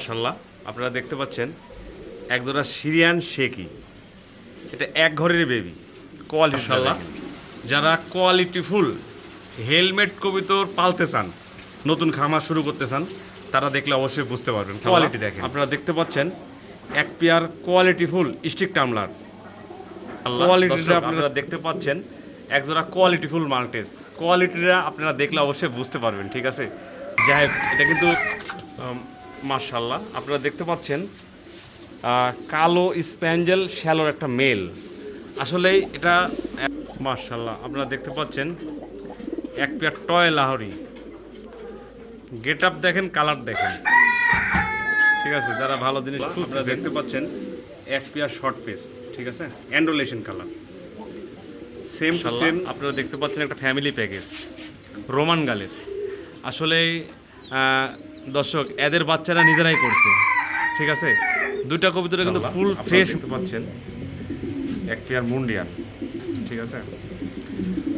মাশাআল্লাহ আপনারা দেখতে পাচ্ছেন একজোড়া সিরিয়ান শেকি, এটা এক ঘরের বেবি কোয়ালিটি। মাশাআল্লাহ যারা কোয়ালিটিফুল হেলমেট কবুতর পালতে চান, নতুন খামার শুরু করতে চান, তারা দেখলে অবশ্যই বুঝতে পারবেন। কোয়ালিটি দেখেন, আপনারা দেখতে পাচ্ছেন এক পেয়ার কোয়ালিটিফুল স্টিক টামলার। কোয়ালিটিটা আপনারা দেখতে পাচ্ছেন একজোড়া কোয়ালিটিফুল মাল্টেস। কোয়ালিটিটা আপনারা দেখলে অবশ্যই বুঝতে পারবেন, ঠিক আছে। যাই হোক, এটা কিন্তু মাশাআল্লাহ আপনারা দেখতে পাচ্ছেন কালো স্প্যাঞ্জেল শ্যালোর একটা মেল। আসলে এটা মাশাআল্লাহ আপনারা দেখতে পাচ্ছেন এক pair toy Lahori. Get up দেখেন, কালার দেখেন, ঠিক আছে। যারা ভালো জিনিস খুঁজতে দেখতে পাচ্ছেন এক পেয়ার শর্ট পেস, ঠিক আছে, Andalusian colour same to same. আপনারা দেখতে পাচ্ছেন একটা ফ্যামিলি প্যাকেজ রোমান গালের। আসলে দর্শক এদের বাচ্চারা নিজেরাই করছে, ঠিক আছে। দুইটা কবুতরে কিন্তু ফুল ফ্রেশ দেখতে পাচ্ছেন, এক পেয়ার মুন্ডিয়ান, ঠিক আছে।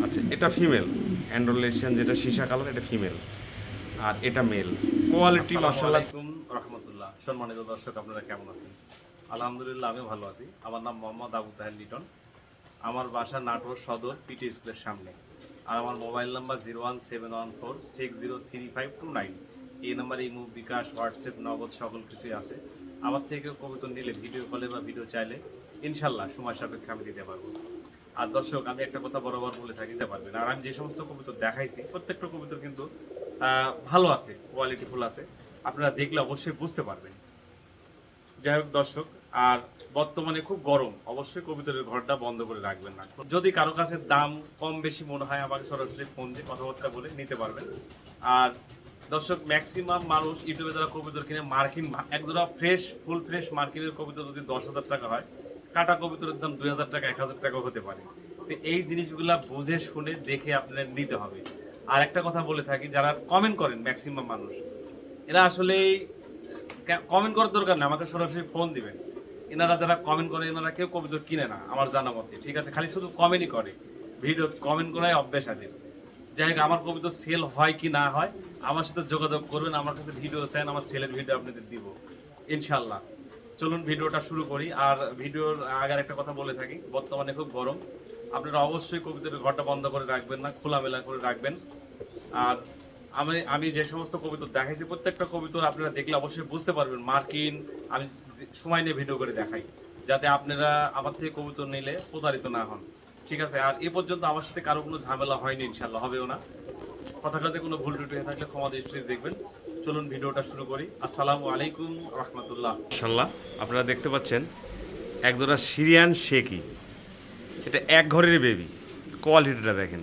আচ্ছা, এটা ফিমেল অ্যান্ডোলেশন, যেটা সীসা কালার, এটা ফিমেল, আর এটা মেল। কোয়ালিটি মাশাআল্লাহ। রাহমাতুল্লাহ। সম্মানিত দর্শক, আপনারা কেমন আছেন? আলহামদুলিল্লাহ, আমি ভালো আছি। আমার নাম মোহাম্মদ আবু তাহের লিটন। আমার বাসা নাটোর সদর পিটি স্কুলের সামনে। আর আমার মোবাইল নাম্বার 01714603529। এই নাম্বারে ইমো, বিকাশ, হোয়াটসঅ্যাপ, নগদ সকল কিছুই আছে। আমার থেকে কবুতর নিলে ভিডিও কলে বা ভিডিও চাইলে ইনশাল্লাহ সময় সাপেক্ষে আমি দিতে পারবো। আর দর্শক, আমি একটা কথা বরাবর বলে থাকি, দিতে পারবেন। আর আমি যে সমস্ত কবুতর দেখাইছি প্রত্যেকটা কবুতর কিন্তু ভালো আছে, কোয়ালিটিফুল আছে। আপনারা দেখলে অবশ্যই বুঝতে পারবেন। যাই হোক দর্শক, আর বর্তমানে খুব গরম, অবশ্যই কবুতরের ঘরটা বন্ধ করে রাখবেন না। যদি কারো কাছে দাম কম বেশি মনে হয়, আমাকে সরাসরি ফোন দিয়ে কথাবার্তা বলে নিতে পারবেন। আর দর্শক, ম্যাক্সিমাম মানুষ ইউটিউবে যারা কবুতর কিনে মার্কিন, একজোড়া ফ্রেশ ফুল ফ্রেশ মার্কিনের কবুতর যদি 10,000 টাকা হয়, কাটা কবুতরের দাম 2,000 টাকা 1,000 টাকা হতে পারে। তো এই জিনিসগুলা বুঝে শুনে দেখে আপনাদের নিতে হবে। আর একটা কথা বলে থাকি, যারা কমেন্ট করেন ম্যাক্সিমাম মানুষ, এরা আসলে কমেন্ট করার দরকার না, আমাকে সরাসরি ফোন দিবেন। এনারা যারা কমেন্ট করে, এনারা কেউ কবুতর কিনে না আমার জানা মতে, ঠিক আছে। খালি শুধু কমেন্টই করে, ভিডিও কমেন্ট করাই অভ্যেস আছে। যাই হোক, আমার কবুতর সেল হয় কি না হয়, আমার সাথে যোগাযোগ করবেন। আমার কাছে ভিডিও চান, আমার সেলের ভিডিও আপনাদের দিব ইনশাল্লাহ। চলুন ভিডিওটা শুরু করি। আর ভিডিওর আগের একটা কথা বলে থাকি, বর্তমানে খুব গরম, আপনারা অবশ্যই কবুতরের ঘরটা বন্ধ করে রাখবেন না, খোলামেলা করে রাখবেন। আর আমি যে সমস্ত কবুতর দেখাইছি প্রত্যেকটা কবুতর আপনারা দেখলে অবশ্যই বুঝতে পারবেন মার্কিন। আমি সময় নিয়ে ভিডিও করে দেখাই, যাতে আপনারা আমার থেকে কবুতর নিলে প্রতারিত না হন, ঠিক আছে। আর এ পর্যন্ত আমার সাথে কারো কোনো ঝামেলা হয়নি, ইনশাল্লাহ হবেও না। কথা কাজে কোনো ভুল টুটি হয়ে থাকলে ক্ষমা দৃষ্টিতে দেখবেন। চলুন ভিডিওটা শুরু করি। আসসালামু আলাইকুম রহমতুল্লাহ। মাশাআল্লাহ আপনারা দেখতে পাচ্ছেন একজোড়া সিরিয়ান শেকি, এটা এক ঘরের বেবি। কোয়ালিটিটা দেখেন,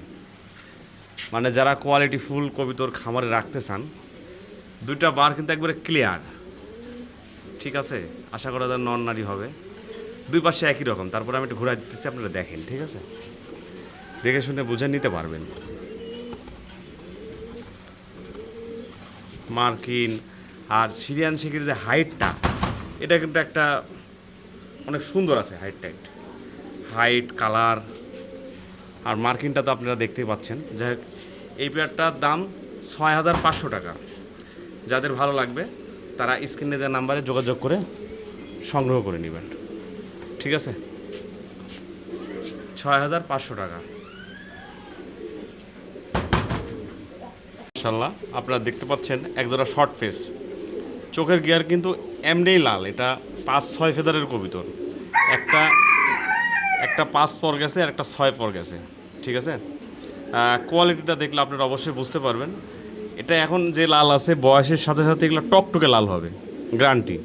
মানে যারা কোয়ালিটি ফুল কবুতর খামারে রাখতে চান, দুইটা বার কিন্তু একবারে ক্লিয়ার, ঠিক আছে। আশা করা যায় নন নারী হবে, দুই পাশে একই রকম। তারপরে আমি একটু ঘুরাই দিতেছি, আপনারা দেখেন, ঠিক আছে। দেখে শুনে বুঝে নিতে পারবেন। মার্কিন আর সিরিয়ান শেকির যে হাইটটা, এটা কিন্তু একটা অনেক সুন্দর আছে, হাইট কালার। আর মার্কিনটা তো আপনারা দেখতেই পাচ্ছেন। যাই হোক, এই পেয়ারটার দাম 6,500 টাকা। যাদের ভালো লাগবে তারা স্ক্রিনে দেওয়া নাম্বারে যোগাযোগ করে সংগ্রহ করে নেবেন, ঠিক আছে। 6,500 টাকা। মাশাআল্লাহ আপনারা দেখতে পাচ্ছেন একজোড়া শর্ট ফেস, চোখের গিয়ার কিন্তু এমনিই লাল। এটা 5-6 ফেদারের কবুতর, একটা 5 পর গেছে আর একটা 6 পর গেছে, ঠিক আছে। কোয়ালিটিটা দেখলে আপনারা অবশ্যই বুঝতে পারবেন। এটা এখন যে লাল আছে, বয়সের সাথে সাথে এগুলো টকটকে লাল হবে, গ্যারান্টি।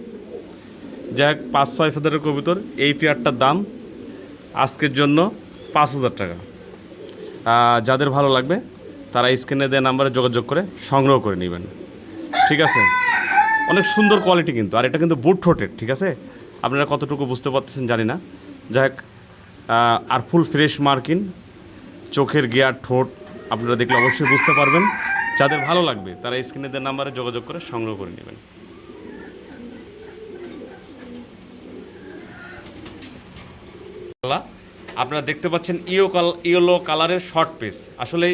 যাই হোক, 5-6 ফেদারের কবুতর। এই পেয়ারটার দাম আজকের জন্য 5,000 টাকা। যাদের ভালো লাগবে তারা স্ক্রিনে দেওয়া নাম্বারে যোগাযোগ করে সংগ্রহ করে নেবেন, ঠিক আছে। অনেক সুন্দর কোয়ালিটি কিন্তু। আর এটা কিন্তু বুট ঠোঁটের, ঠিক আছে। আপনারা কতটুকু বুঝতে পারতেছেন জানি না। যাই হোক, আর ফুল ফ্রেশ মার্কিন, চোখের গিয়ার, ঠোঁট আপনারা দেখলে অবশ্যই বুঝতে পারবেন। যাদের ভালো লাগবে তারা স্ক্রিনে দেওয়া নাম্বারে যোগাযোগ করে সংগ্রহ করে নেবেন। আপনারা দেখতে পাচ্ছেন ইয়েলো কালারের শর্ট পিস। আসলে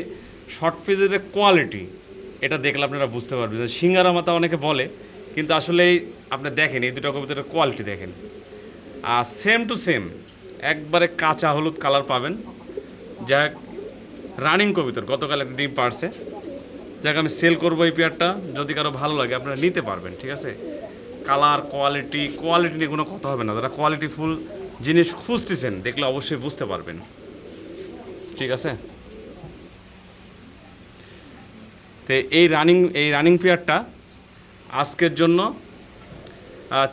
শর্ট পিসের যে কোয়ালিটি, এটা দেখলে আপনারা বুঝতে পারবেন। সিঙ্গারা মাথা অনেকে বলে, কিন্তু আসলে আপনি দেখেন এই দুটো কবুতরের কোয়ালিটি দেখেন, আর সেম টু সেম একবারে কাঁচা হলুদ কালার পাবেন। যাক রানিং কবুতর, গতকাল একটা ডিম পারছে। যাক আমি সেল করবো এই পেয়ারটা, যদি কারো ভালো লাগে আপনারা নিতে পারবেন, ঠিক আছে। কালার কোয়ালিটি নিয়ে কোনো কথা হবে না। যারা কোয়ালিটি ফুল জিনিস খুঁজতেছেন দেখলে অবশ্যই বুঝতে পারবেন, ঠিক আছে। তো এই রানিং পেয়ারটা আজকের জন্য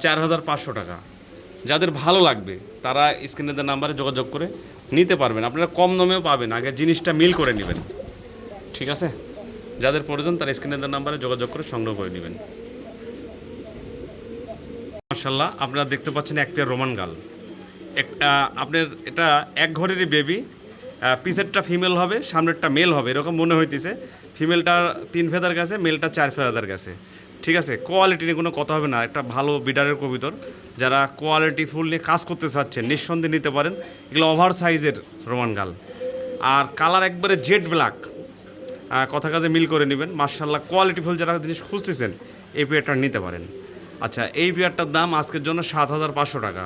4,500 টাকা। যাদের ভালো লাগবে তারা স্ক্রিনে দেওয়া নাম্বারে যোগাযোগ করে নিতে পারবেন। আপনারা কম দামেও পাবেন, আগে জিনিসটা মিল করে নেবেন, ঠিক আছে। যাদের প্রয়োজন তারা স্ক্রিনে দেওয়া নাম্বারে যোগাযোগ করে সংগ্রহ করে নেবেন। মাশাআল্লাহ, আপনারা দেখতে পাচ্ছেন এক পেয়ার রোমান গাল। আপনার এটা এক ঘরেরই বেবি। পিছেরটা ফিমেল হবে, সামনেরটা মেল হবে, এরকম মনে হইতেছে। ফিমেলটা 3 ফেদার গেছে, মেলটা 4 ফেদার গেছে, ঠিক আছে। কোয়ালিটি নিয়ে কোনো কথা হবে না। একটা ভালো বিডারের কবুতর, যারা কোয়ালিটি ফুল নিয়ে কাজ করতে চাচ্ছেন নিঃসন্দেহে নিতে পারেন। এগুলো ওভার সাইজের রোমান গাল, আর কালার একবারে জেড ব্ল্যাক, কথা কাজে মিল করে নেবেন। মাশাআল্লাহ, কোয়ালিটি ফুল যারা জিনিস খুঁজতেছেন এই পেয়ারটা নিতে পারেন। আচ্ছা, এই পেয়ারটার দাম আজকের জন্য 7,500 টাকা।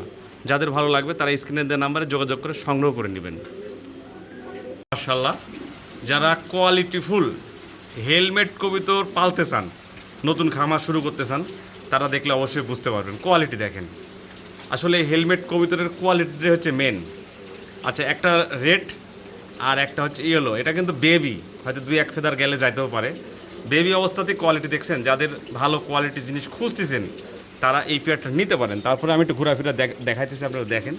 যাদের ভালো লাগবে তারা স্ক্রিনে দেওয়া নাম্বারে যোগাযোগ করে সংগ্রহ করে নেবেন। মাশাআল্লাহ, যারা কোয়ালিটি ফুল হেলমেট কবুতর পালতে চান, নতুন খামার শুরু করতে চান, তারা দেখলে অবশ্যই বুঝতে পারবেন। কোয়ালিটি দেখেন, আসলে হেলমেট কবুতরের কোয়ালিটি হচ্ছে মেন। আচ্ছা, একটা রেড আর একটা হচ্ছে ইয়েলো, এটা কিন্তু বেবি, হয়তো 2-1 ফেদার গেলে যাইতেও পারে। বেবি অবস্থাতেই কোয়ালিটি দেখছেন। যাদের ভালো কোয়ালিটি জিনিস খুঁজতেছেন তারা এই পেয়ারটা নিতে পারেন। তারপরে আমি একটু ঘোরাফেরা দেখাইতেছি, আপনারা দেখেন,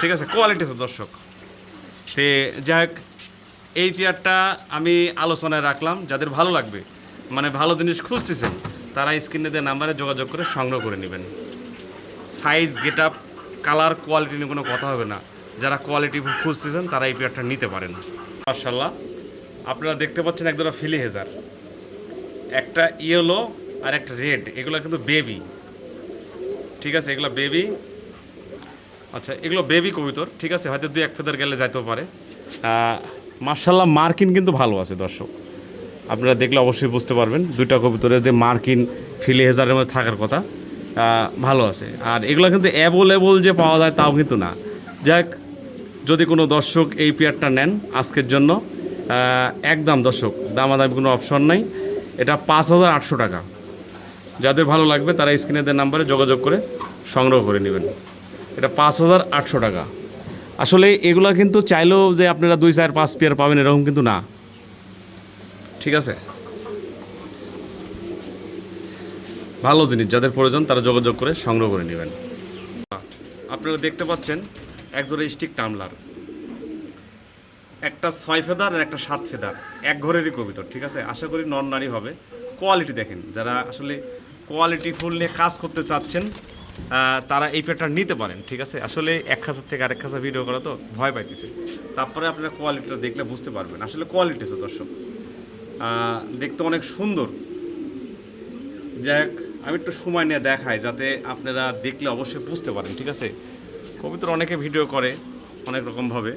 ঠিক আছে। কোয়ালিটি আছে দর্শক। সে যাই হোক, এই পেয়ারটা আমি আলোচনায় রাখলাম। যাদের ভালো লাগবে, মানে ভালো জিনিস খুঁজতেছেন, তারা স্ক্রিনে দেওয়া নাম্বারে যোগাযোগ করে সংগ্রহ করে নেবেন। Size, get up, colour, quality নিয়ে কোনো কথা হবে না। যারা কোয়ালিটি খুঁজতেছেন তারা এই পেয়ারটা নিতে পারেন। মাশাআল্লাহ, আপনারা দেখতে পাচ্ছেন একজোড়া ফিলি হেজার, একটা ইয়েলো আর একটা রেড। এগুলো কিন্তু বেবি, ঠিক আছে, এগুলো বেবি। আচ্ছা, এগুলো বেবি কবুতর, ঠিক আছে, হয়তো 2-1 ফেদার গেলে যাইতেও পারে। মাশাআল্লাহ, মার্কিন কিন্তু ভালো আছে দর্শক, আপনারা দেখলে অবশ্যই বুঝতে পারবেন। দুইটা কবুতরের যে মার্কিন ফিলি হেজারের মধ্যে থাকার কথা, ভালো আছে। আর এগুলো কিন্তু অ্যাভেলেবল যে পাওয়া যায় তাও কিন্তু না। যাক, যদি কোনো দর্শক এই পেয়ারটা নেন আজকের জন্য, একদম দর্শক দামাদামি কোনো অপশন নাই, এটা 5,800 টাকা। যাদের ভালো লাগবে তারা স্ক্রিনে দেওয়া নাম্বারে যোগাযোগ করে সংগ্রহ করে নেবেন। এটা 5,800 টাকা। আসলে এগুলো কিন্তু চাইলেও যে আপনারা 2-4-5 পেয়ার পাবেন এরকম কিন্তু না, ঠিক আছে। ভালো জিনিস, যাদের প্রয়োজন তারা যোগাযোগ করে সংগ্রহ করে নেবেন। আপনারা দেখতে পাচ্ছেন একজোড়া স্টিক টামলার, একটা 6 ফেদার আর একটা 7 ফেদার, এক ঘরেরই কবুতর, ঠিক আছে। আশা করি নন নারী হবে। কোয়ালিটি দেখেন, যারা আসলে কোয়ালিটি ফুল নিয়ে কাজ করতে চাচ্ছেন তারা এই পেয়ারটা নিতে পারেন, ঠিক আছে। আসলে এক খাঁচার থেকে আরেক খাঁচা ভিডিও করা তো ভয় পাইতেছে, তারপরে আপনারা কোয়ালিটিটা দেখলে বুঝতে পারবেন। আসলে কোয়ালিটি আছে দর্শক, দেখতে অনেক সুন্দর। যাই হোক, আমি একটু সময় নিয়ে দেখাই যাতে আপনারা দেখলে অবশ্যই বুঝতে পারেন, ঠিক আছে। কবুতর অনেকে ভিডিও করে অনেক রকমভাবে।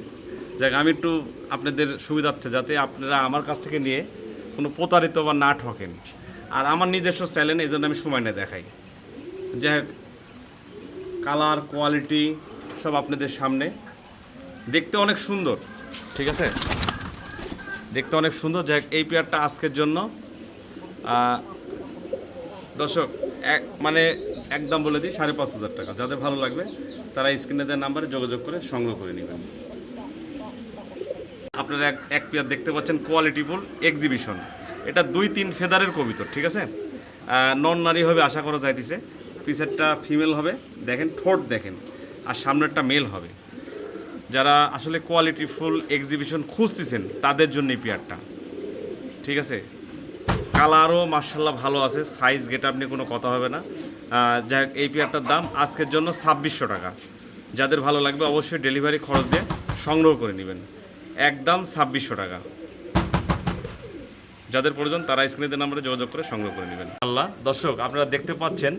যাই হোক, আমি একটু আপনাদের সুবিধার্থে যাতে আপনারা আমার কাছ থেকে নিয়ে কোনো প্রতারিত বা না ঠকেন, আর আমার নিজস্ব চ্যানেল, এই জন্য আমি সময় নিয়ে দেখাই। যাই হোক, কালার, কোয়ালিটি সব আপনাদের সামনে। দেখতে অনেক সুন্দর, ঠিক আছে, দেখতে অনেক সুন্দর। যাই হোক, এই পেয়ারটা আজকের জন্য দর্শক মানে একদম বলে দিই 5,500 টাকা। যাদের ভালো লাগবে তারা স্ক্রিনে দেওয়া নাম্বারে যোগাযোগ করে সংগ্রহ করে নেবেন। আপনারা এক পেয়ার দেখতে পাচ্ছেন কোয়ালিটি ফুল এক্সিবিশন, এটা 2-3 ফেদারের কবুতর, ঠিক আছে। নন নারী হবে আশা করা যাইতেছে। পিছেরটা ফিমেল হবে, দেখেন ঠোঁট দেখেন, আর সামনেরটা মেল হবে। যারা আসলে কোয়ালিটি ফুল এক্সিবিশন খুঁজতেছেন তাদের জন্য এই পেয়ারটা, ঠিক আছে। কালারও মাশাআল্লাহ ভালো আছে, সাইজ গেট আপ নিয়ে কোনো কথা হবে না। যাই হোক, এই পেয়ারটার দাম আজকের জন্য 2,600 টাকা। যাদের ভালো লাগবে অবশ্যই ডেলিভারি খরচ দিয়ে সংগ্রহ করে নেবেন, একদম 2,600 টাকা। যাদের প্রয়োজন তারা স্ক্রিনের নাম্বারে যোগাযোগ করে সংগ্রহ করে নেবেন। আল্লাহ দর্শক, আপনারা দেখতে পাচ্ছেন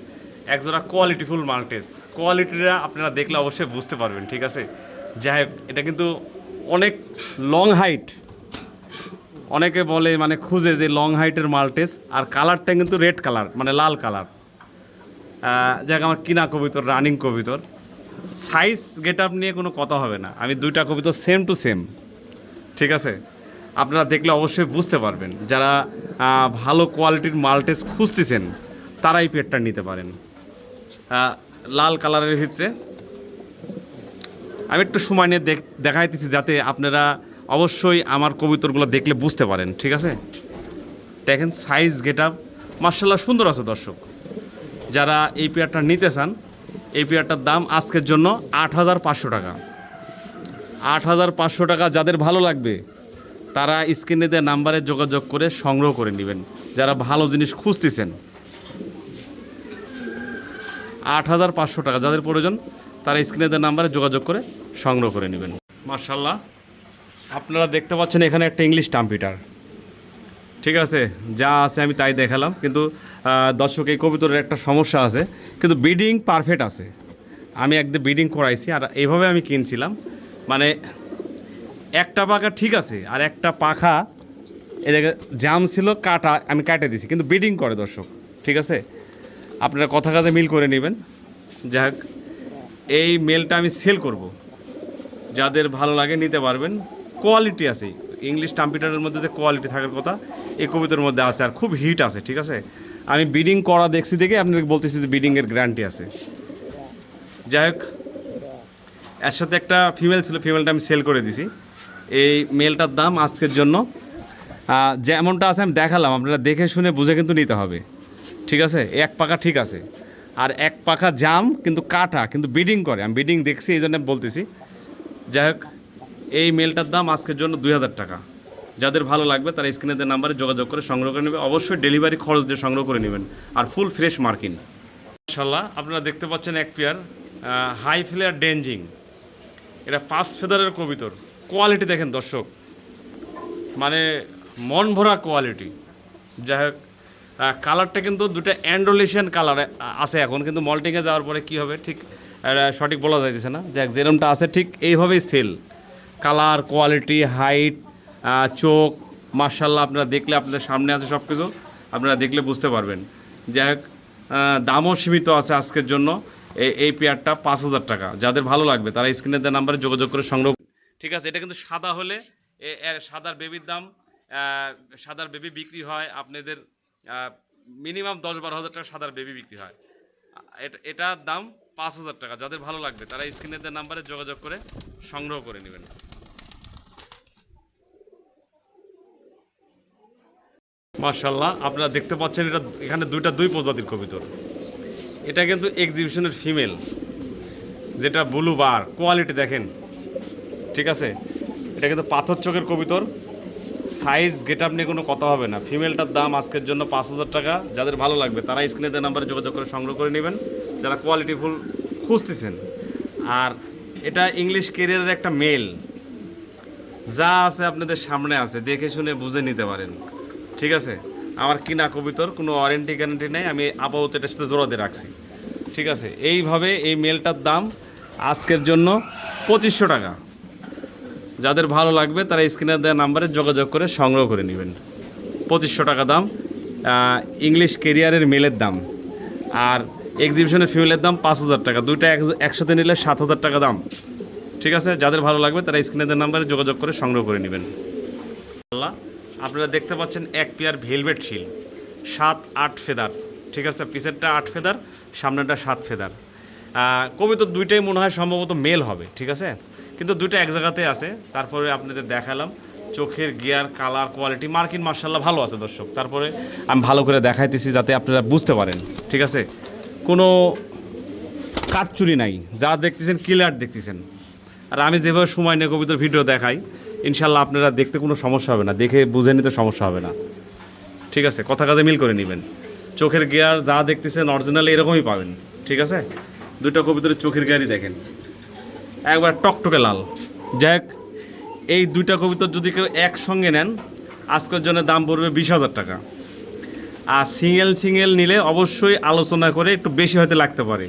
একজোড়া কোয়ালিটিফুল মাল্টেস। কোয়ালিটিটা আপনারা দেখলে অবশ্যই বুঝতে পারবেন, ঠিক আছে। যাই হোক, এটা কিন্তু অনেক লং হাইট, অনেকে বলে মানে খুঁজে যে লং হাইটের মাল্টেস, আর কালারটা কিন্তু রেড কালার, মানে লাল কালার। যাক আমার কিনা কবিতর, রানিং কবিতর, সাইজ গেট আপ নিয়ে কোনো কথা হবে না। আমি দুইটা কবিতর সেম টু সেম, ঠিক আছে? আপনারা দেখলে অবশ্যই বুঝতে পারবেন। যারা ভালো কোয়ালিটির মাল্টেস খুঁজতেছেন তারা এই পেয়ারটা নিতে পারেন। লাল কালারের ভিতরে আমি একটু সময় নিয়ে দেখাইতেছি যাতে আপনারা অবশ্যই আমার কবিতরগুলো দেখলে বুঝতে পারেন, ঠিক আছে? দেখেন সাইজ গেট আপ মার্শাল্লাহ সুন্দর আছে দর্শক। যারা এই পেয়ারটা নিতে চান, এই পেয়ারটার দাম আজকের জন্য 8,500 টাকা। 8,500 টাকা। যাদের ভালো লাগবে তারা স্ক্রিনে দেওয়া নাম্বারে যোগাযোগ করে সংগ্রহ করে নেবেন। যারা ভালো জিনিস খুঁজতেছেন 8,500 টাকা, যাদের প্রয়োজন তারা স্ক্রিনে দেওয়া নাম্বারে যোগাযোগ করে সংগ্রহ করে নেবেন। মার্শাল্লাহ আপনারা দেখতে পাচ্ছেন এখানে একটা ইংলিশ টাম্পিটার, ঠিক আছে? যা আছে আমি তাই দেখালাম, কিন্তু দর্শক এই কবিতরের একটা সমস্যা আছে, কিন্তু ব্রিডিং পারফেক্ট আছে। আমি একদিন ব্রিডিং করাইছি আর এইভাবে আমি কিনছিলাম, মানে একটা পাখা ঠিক আছে আর একটা পাখা এদিকে জাম ছিল, কাটা আমি কাটে দিছি, কিন্তু ব্রিডিং করে দর্শক, ঠিক আছে? আপনারা কথা কাজে মিল করে নেবেন। যাক এই মেলটা আমি সেল করব, যাদের ভালো লাগে নিতে পারবেন। কোয়ালিটি আছে, ইংলিশ টাম্পিটারের মধ্যে যে কোয়ালিটি থাকার কথা এই কবিতার মধ্যে আছে, আর খুব হিট আছে, ঠিক আছে? আমি ব্রিডিং করা দেখছি দেখে আপনাকে বলতেছি যে ব্রিডিংয়ের গ্যারান্টি আছে। যাই হোক, এর সাথে একটা ফিমেল ছিল, ফিমেলটা আমি সেল করে দিছি। এই মেলটার দাম আজকের জন্য যেমনটা আছে আমি দেখালাম, আপনারা দেখে শুনে বুঝে কিন্তু নিতে হবে, ঠিক আছে? এক পাখা ঠিক আছে আর এক পাখা জাম কিন্তু কাটা, কিন্তু ব্রিডিং করে। আমি ব্রিডিং দেখছি এই জন্য বলতেছি। যাই হোক এই মেলটার দাম আজকের জন্য 2,000 টাকা। যাদের ভালো লাগবে তারা স্ক্রিনে দেওয়া নাম্বারে যোগাযোগ করে সংগ্রহ করে নেবে। অবশ্যই ডেলিভারি খরচ দিয়ে সংগ্রহ করে নেবেন আর ফুল ফ্রেশ মার্কিন। ইনশাল্লাহ আপনারা দেখতে পাচ্ছেন এক পেয়ার হাই ফ্লেয়ার ডেঞ্জিং, এটা 5 ফেদারের কবিতর। কোয়ালিটি দেখেন দর্শক, মানে মন ভরা কোয়ালিটি। যাই হোক কালারটা কিন্তু দুটো অ্যান্ডোলেশিয়ান কালার আছে এখন, কিন্তু মল্টিংয়ে যাওয়ার পরে কী হবে ঠিক সঠিক বলা যাইতেছে না। যাক যেরকমটা আছে ঠিক এইভাবেই সেল। কালার, কোয়ালিটি, হাইট, চোখ মার্শাল্লাহ আপনারা দেখলে, আপনাদের সামনে আছে সব কিছু, আপনারা দেখলে বুঝতে পারবেন। যাই হোক দামও সীমিত আছে আজকের জন্য। এই পেয়ারটা 5,000 টাকা। যাদের ভালো লাগবে তারা স্ক্রিনে দেওয়া নাম্বারে যোগাযোগ করে সংগ্রহ, ঠিক আছে? এটা কিন্তু সাদা হলে সাদার বেবির দাম, সাদার বেবি বিক্রি হয় আপনাদের মিনিমাম 10-12 হাজার টাকা সাদার বেবি বিক্রি হয়। এটার দাম 5,000 টাকা। যাদের ভালো লাগবে তারা স্ক্রিনে দেওয়া নাম্বারে যোগাযোগ করে সংগ্রহ করে নেবেন। মার্শাল্লাহ আপনারা দেখতে পাচ্ছেন এটা এখানে দুই প্রজাতির কবিতর। এটা কিন্তু এক্সিবিশনের ফিমেল, যেটা ব্লু বার। কোয়ালিটি দেখেন, ঠিক আছে? এটা কিন্তু পাথর চোখের কবিতর। সাইজ গেট আপ নিয়ে কোনো কথা হবে না। ফিমেলটার দাম আজকের জন্য 5,000 টাকা। যাদের ভালো লাগবে তারা স্ক্রিনে দেওয়া নাম্বারে যোগাযোগ করে সংগ্রহ করে নেবেন, যারা কোয়ালিটিফুল খুঁজতেছেন। আর এটা ইংলিশ ক্যারিয়ারের একটা মেল, যা আছে আপনাদের সামনে আছে, দেখে শুনে বুঝে নিতে পারেন, ঠিক আছে? আমার কিনা কবিতর, কোনো ওয়ারেন্টি গ্যারান্টি নেই, আমি আপাতত এটার সাথে জোড়া দিয়ে রাখছি, ঠিক আছে? এইভাবে এই মেলটার দাম আজকের জন্য 2,500 টাকা। যাদের ভালো লাগবে তারা স্ক্রিনে দেওয়া নাম্বারে যোগাযোগ করে সংগ্রহ করে নেবেন। 2,500 টাকা দাম ইংলিশ ক্যারিয়ারের মেলের দাম, আর এক্সিবিশনের ফিমেলের দাম 5,000 টাকা। দুইটা একসাথে নিলে 7,000 টাকা দাম, ঠিক আছে? যাদের ভালো লাগবে তারা স্ক্রিনে দেওয়া নাম্বারে যোগাযোগ করে সংগ্রহ করে নেবেন। আপনারা দেখতে পাচ্ছেন এক পেয়ার ভেলভেট শিল, 7-8 ফেদার, ঠিক আছে? পিছেরটা 8 ফেদার, সামনেটা 7 ফেদার। কবিতর দুইটাই মনে হয় সম্ভবত মেল হবে, ঠিক আছে? কিন্তু দুইটা এক জায়গাতে আছে। তারপরে আপনাদের দেখালাম চোখের গিয়ার, কালার, কোয়ালিটি, মার্কিন মার্শাল্লাহ ভালো আছে দর্শক। তারপরে আমি ভালো করে দেখাইতেছি যাতে আপনারা বুঝতে পারেন, ঠিক আছে? কোনো কাটচুরি নাই, যা দেখতেছেন ক্লিয়ার দেখতেছেন। আর আমি যেভাবে সময় নিয়ে কবিতার ভিডিও দেখাই, ইনশাল্লাহ আপনারা দেখতে কোনো সমস্যা হবে না, দেখে বুঝে নিতে সমস্যা হবে না, ঠিক আছে? কথা কাজে মিল করে নেবেন। চোখের গিয়ার যা দেখতেছেন অরিজিনালি এরকমই পাবেন, ঠিক আছে? দুইটা কবিতার চোখের গিয়ারই দেখেন একবার টকটকে লাল। যাই হোক এই দুইটা কবিতর যদি কেউ একসঙ্গে নেন আজকের জন্য দাম পড়বে 20,000 টাকা। আর সিঙ্গেল নিলে অবশ্যই আলোচনা করে একটু বেশি হয়তো লাগতে পারে।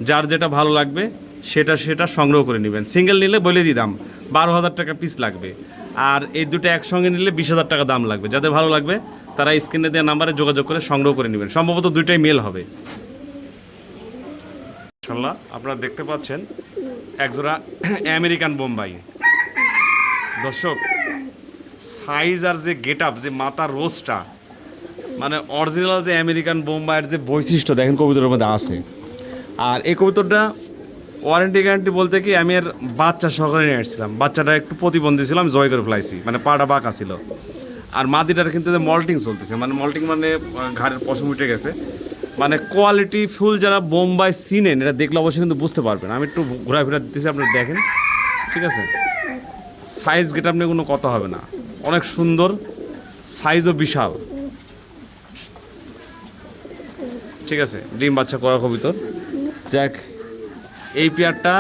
যার যেটা ভালো লাগবে সেটা সংগ্রহ করে নেবেন। সিঙ্গেল নিলে বলে দিই দাম 12,000 টাকা পিস লাগবে, আর এই দুটো একসঙ্গে নিলে 20,000 টাকা দাম লাগবে। যাদের ভালো লাগবে তারা স্ক্রিনে দেওয়া নাম্বারে যোগাযোগ করে সংগ্রহ করে নেবেন। সম্ভবত দুইটাই মেল হবে। মাশাআল্লাহ আপনারা দেখতে পাচ্ছেন একজোড়া আমেরিকান বোম্বাই। দর্শক সাইজ আর যে গেট আপ, যে মাথার রোজটা, মানে অরিজিনাল যে আমেরিকান বোম্বাইয়ের যে বৈশিষ্ট্য দেখেন কবুতরের মধ্যে আছে। আর এই কবুতরটা ওয়ারেন্টি গ্যারান্টি বলতে কি আমি এর বাচ্চা সহকারে নিয়ে আসছিলাম। বাচ্চাটা একটু প্রতিবন্ধী ছিল, আমি জয় করে ফেলাইছি, মানে পাটা বাঁকা ছিল। আর মাদিটার কিন্তু মল্টিং চলতেছে, মানে মল্টিং মানে ঘাড়ের পশম উঠে গেছে। মানে কোয়ালিটি ফুল যারা বোম্বাই চিনেন এটা দেখলে অবশ্যই কিন্তু বুঝতে পারবেন। আমি একটু ঘোরাফেরা দিতেছি, আপনারা দেখেন, ঠিক আছে। সাইজ গেট আপনি কোনো কথা হবে না, অনেক সুন্দর, সাইজও বিশাল, ঠিক আছে। ডিম বাচ্চা করা কবুতর। যাক, এই পেয়ারটা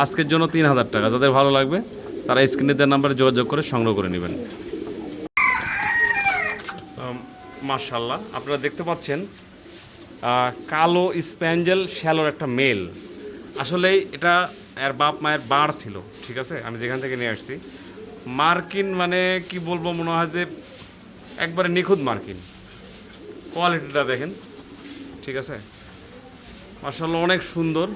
আজকের জন্য 3000 টাকা। যাদের ভালো লাগবে তারা স্ক্রিনে দেওয়ার নাম্বারে যোগাযোগ করে সংগ্রহ করে নেবেন। মাশাআল্লাহ আপনারা দেখতে পাচ্ছেন কালো স্প্যাঞ্জেল শ্যালোর একটা মেল। আসলে এটা এর বাপ মায়ের বার ছিল, ঠিক আছে। আমি যেখান থেকে নিয়ে আসছি মার্কিন, মানে কি বলবো, মনে হয় যে একবারে নিখুঁত মার্কিন। কোয়ালিটিটা দেখেন, ঠিক আছে। মাশাআল্লাহ অনেক সুন্দর,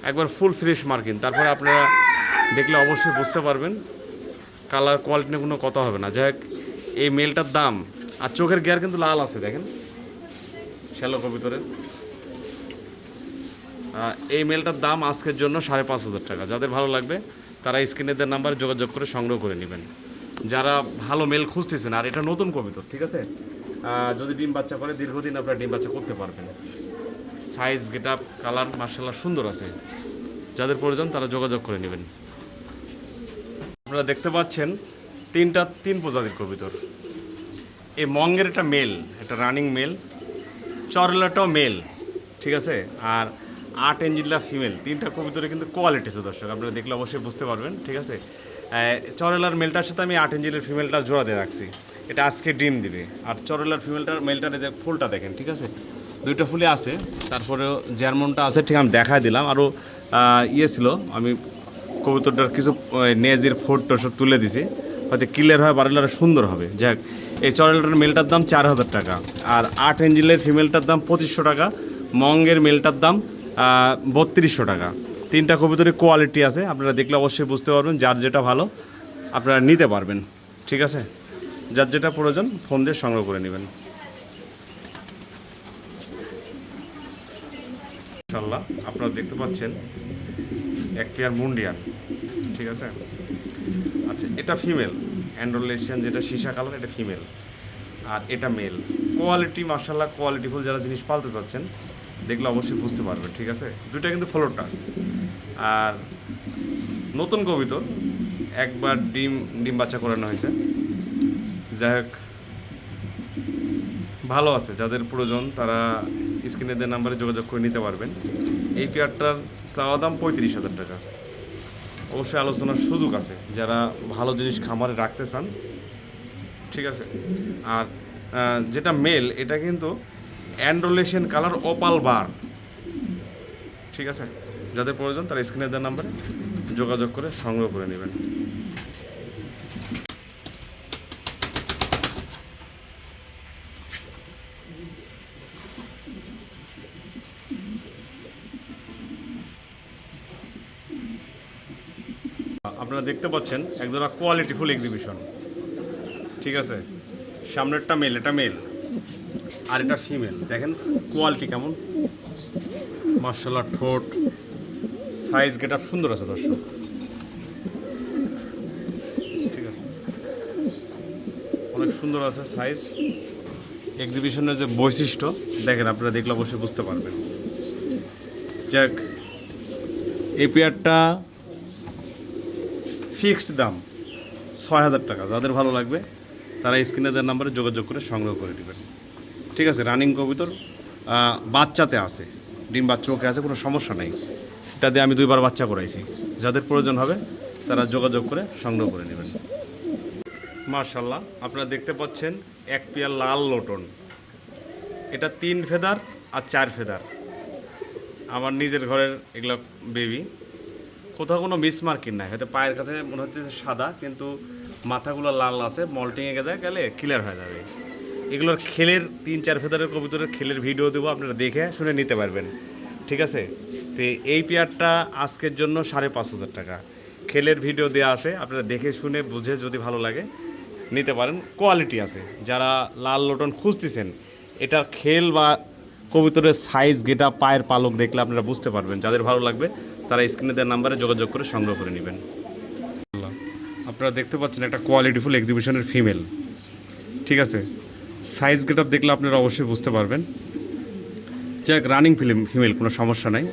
একবার ফুল ফ্রেশ মার্কিন। তারপরে আপনারা দেখলে অবশ্যই বুঝতে পারবেন, কালার কোয়ালিটি নিয়ে কোনো কথা হবে না। যাই হোক, এই মেলটার দাম, আর চোখের গিয়ার কিন্তু লাল আছে দেখেন শ্যালো কবুতরের। এই মেলটার দাম আজকের জন্য 5500 টাকা। যাদের ভালো লাগবে তারা স্ক্রিনে দেওয়ার নাম্বারে যোগাযোগ করে সংগ্রহ করে নেবেন। যারা ভালো মেল খুঁজতেছেন, আর এটা নতুন কবুতর, ঠিক আছে। যদি ডিম বাচ্চা করে দীর্ঘদিন আপনারা ডিম বাচ্চা করতে পারবেন। সাইজ গেট আপ কালার মাশাআল্লাহ সুন্দর আছে। যাদের প্রয়োজন তারা যোগাযোগ করে নেবেন। আপনারা দেখতে পাচ্ছেন তিন প্রজাতির কবুতর। এই মঙ্গের একটা মেল, একটা রানিং মেল, চরলাটাও মেল, ঠিক আছে। আর 8 ইঞ্জিলা ফিমেল। তিনটা কবুতরে কিন্তু কোয়ালিটি আছে দর্শক, আপনারা দেখলে অবশ্যই বুঝতে পারবেন, ঠিক আছে। চরলার মেলটার সাথে আমি 8 ইঞ্জিলের ফিমেলটা জোড়া দিয়ে রাখছি, এটা আজকে ডিম দিবে। আর চরলার মেলটার ফুলটা দেখেন, ঠিক আছে, দুইটা ফুলে আছে। তারপরেও জার্মনটা আছে, ঠিক আমি দেখায় দিলাম। আরও ছিল, আমি কবুতরটার কিছু নেজির ফোটো সব তুলে দিছি, হয়তো ক্লিয়ার হয়, বাড়লে সুন্দর হবে। যাক, এই চরলাটার মেলটার দাম 4000 টাকা, আর 8 ইঞ্জিলের ফিমেলটার দাম 2500 টাকা, মঙ্গের মেলটার দাম 3200 টাকা। তিনটা কবুতরের কোয়ালিটি আছে, আপনারা দেখলে অবশ্যই বুঝতে পারবেন। যার যেটা ভালো আপনারা নিতে পারবেন, ঠিক আছে। যার যেটা প্রয়োজন ফোন দিয়ে সংগ্রহ করে নেবেন। ইনশাআল্লাহ আপনারা দেখতে পাচ্ছেন এক পেয়ার মুন্ডিয়ান, ঠিক আছে। আচ্ছা, এটা ফিমেল অ্যান্ড্রোলেশিয়ান, যেটা সীসা কালার, এটা ফিমেল, আর এটা মেল। কোয়ালিটি মাশাআল্লাহ কোয়ালিটিফুল। যারা জিনিস পালতে চাচ্ছেন দেখলে অবশ্যই বুঝতে পারবেন, ঠিক আছে। দুইটা কিন্তু ফ্লোর টাচ, আর নতুন কবুতর, একবার ডিম বাচ্চা করানো হয়েছে। যাই হোক, ভালো আছে। যাদের প্রয়োজন তারা স্ক্রিনে দেওয়া নাম্বারে যোগাযোগ করে নিতে পারবেন। এই পেয়ারটার চাওয়া দাম 35,000 টাকা। অবশ্যই আলোচনার সুযোগ আছে যারা ভালো জিনিস খামারে রাখতে চান, ঠিক আছে। আর যেটা মেল, এটা কিন্তু অ্যান্ড্রোলেশিয়ান কালার ওপাল বার, ঠিক আছে। যাদের প্রয়োজন তারা স্ক্রিনে দেওয়া নাম্বারে যোগাযোগ করে সংগ্রহ করে নেবেন। আপনারা দেখতে পাচ্ছেন একজোড়া কোয়ালিটিফুল এক্সিবিশন, ঠিক আছে। সামনেরটা মেল, এটা মেল, আর এটা ফিমেল। দেখেন কোয়ালিটি কেমন, মাশাআল্লাহ। ঠোঁট, সাইজ গেট আপ সুন্দর আছে দর্শক, ঠিক আছে, অনেক সুন্দর আছে সাইজ। এক্সিবিশনের যে বৈশিষ্ট্য দেখেন, আপনারা দেখলে অবশ্যই বুঝতে পারবেন। যাক, এই পেয়ারটা ফিক্সড দাম 6000 টাকা। যাদের ভালো লাগবে তারা স্ক্রিনে দেওয়ার নাম্বারে যোগাযোগ করে সংগ্রহ করে নেবেন, ঠিক আছে। রানিং কবুতর, বাচ্চাতে আছে, ডিম বাচ্চা ওকে আছে, কোনো সমস্যা নেই। এটা দিয়ে আমি 2বার বাচ্চা করাইছি। যাদের প্রয়োজন হবে তারা যোগাযোগ করে সংগ্রহ করে নেবেন। মাশাআল্লাহ আপনারা দেখতে পাচ্ছেন এক পেয়ার লাল লোটন। এটা 3 ফেদার আর 4 ফেদার। আমার নিজের ঘরের এগুলো বেবি। কোথাও কোনো মিসমার্কিং নাই, হয়তো পায়ের কাছে মনে হচ্ছে সাদা, কিন্তু মাথাগুলো লাল আছে। মল্টিংয়ে গেলে ক্লিয়ার হয়ে যাবে। এগুলোর খেলের 3-4 ফেদারের কবুতরের খেলের ভিডিও দেবো, আপনারা দেখে শুনে নিতে পারবেন, ঠিক ঠিক আছে। তো এই পেয়ারটা আজকের জন্য 5,500 টাকা। খেলের ভিডিও দেওয়া আছে, আপনারা দেখে শুনে বুঝে যদি ভালো লাগে নিতে পারেন, কোয়ালিটি আছে। যারা লাল লোটন খুঁজতেছেন, এটা খেল বা কবুতরের সাইজ গেটা পায়ের পালক দেখলে আপনারা বুঝতে পারবেন। যাদের ভালো লাগবে তারা স্ক্রিনে দেওয়ার নাম্বারে যোগাযোগ করে সংগ্রহ করে নেবেন। আপনারা দেখতে পাচ্ছেন একটা কোয়ালিটিফুল এক্সিবিশনের ফিমেল, ঠিক আছে। সাইজ গেট আপ দেখলে আপনারা অবশ্যই বুঝতে পারবেন। যাক, রানিং ফিমেল, কোনো সমস্যা নাই।